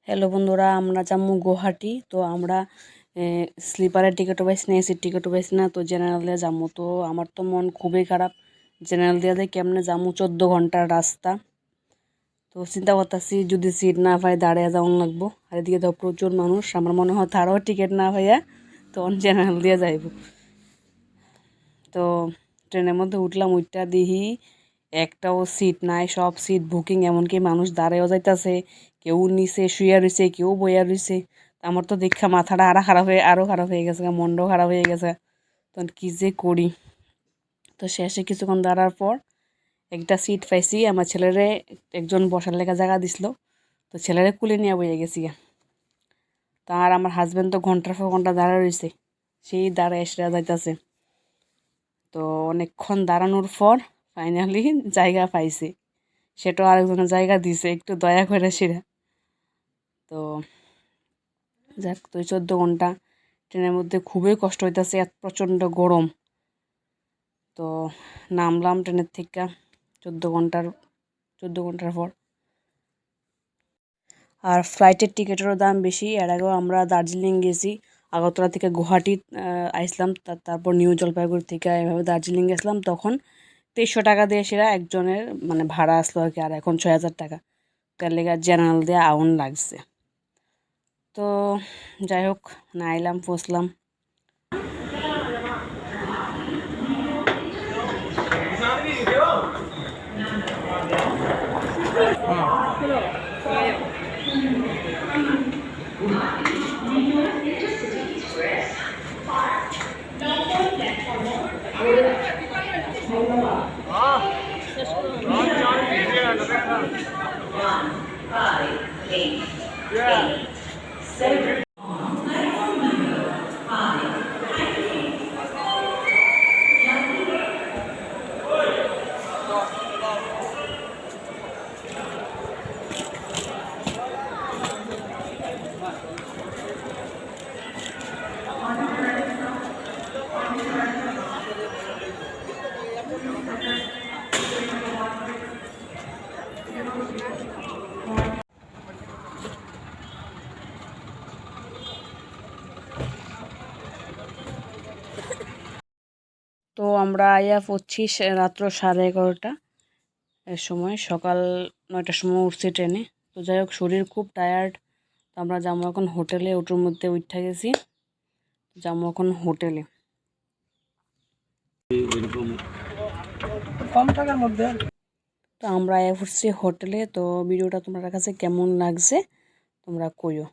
Hello বন্ধুরা, আমরা যাবো গুয়াহাটি। তো আমরা স্লিপারের টিকিটও পাইছি না, এসির টিকিটও পাইছি না, তো জেনারেল দিয়ে যাবো। তো আমার তো মন খুবই খারাপ, জেনারেল দিয়ে কেমনে যাবো, 14 ঘন্টার রাস্তা। তো চিন্তা করতেছি যদি সিট না পাই দাঁড়িয়ে যাওয়ান লাগবো। আর এদিকে তো প্রচুর মানুষ, আমার মনে হয় তারও টিকিট না পাইয়া তখন জেনারেল দিয়ে যাইব। তো ট্রেনের মধ্যে উঠলাম, উঠটা দিহি একটাও সিট নাই, সব সিট বুকিং, এমনকি মানুষ দাঁড়ায়ও যাইতেছে, কেউ নিচে শুয়ে রয়েছে, কেউ বইয়া রয়েছে। আমার তো দেখা মাথাটা আরও খারাপ হয়ে গেছে, মনটাও খারাপ হয়ে গেছে। তখন কী যে করি। তো শেষে কিছুক্ষণ দাঁড়ার পর একটা সিট পাইছি, আমার ছেলেরে একজন বসার লেখা জায়গা দিছিল, তো ছেলেরে কুলে নিয়ে বইয়ে গেছি। তার আমার হাজব্যান্ড তো ঘন্টার পর ঘন্টা দাঁড়া রয়েছে, সেই দাঁড়ায় এসে যাইতেছে। তো অনেকক্ষণ দাঁড়ানোর পর ফাইনালি জায়গা পাইছে, সেটাও আরেকজনের জায়গা দিছে, একটু দয়া করে সেটা। তো যাক, তো 14 ঘন্টা ট্রেনের মধ্যে খুবই কষ্ট হইতেছে, এত প্রচণ্ড গরম। তো নামলাম ট্রেনের থেকে 14 ঘন্টার পর। আর ফ্লাইটের টিকিটেরও দাম বেশি। এর আগেও আমরা দার্জিলিং গেছি, আগরতলা থেকে গুয়াহাটি আইসলাম, তারপর নিউ জলপাইগুড়ি থেকে এভাবে দার্জিলিং গেছিলাম, তখন 2300 টাকা দিয়ে সেটা একজনের মানে ভাড়া আসলো আর কি। আর এখন 6000 টাকা, তার লেগে জেনারেল দিয়ে আউন লাগছে। তো যাই হোক, না আইলাম, পৌঁছলাম। তো আমরা আইয়া পড়ছি রাত্র 11:30 এর সময়, সকাল 9টার সময় উঠছি ট্রেনে। তো যাই হোক, শরীর খুব টায়ার্ড। তো আমরা যাবো এখন হোটেলে, ওটার মধ্যে উঠা গেছি, যাবো এখন হোটেলে। কম টাকার মধ্যে তো আমরা আইয়া পড়ছি হোটেলে। তো ভিডিওটা তোমার কাছে কেমন লাগছে তোমরা কইও।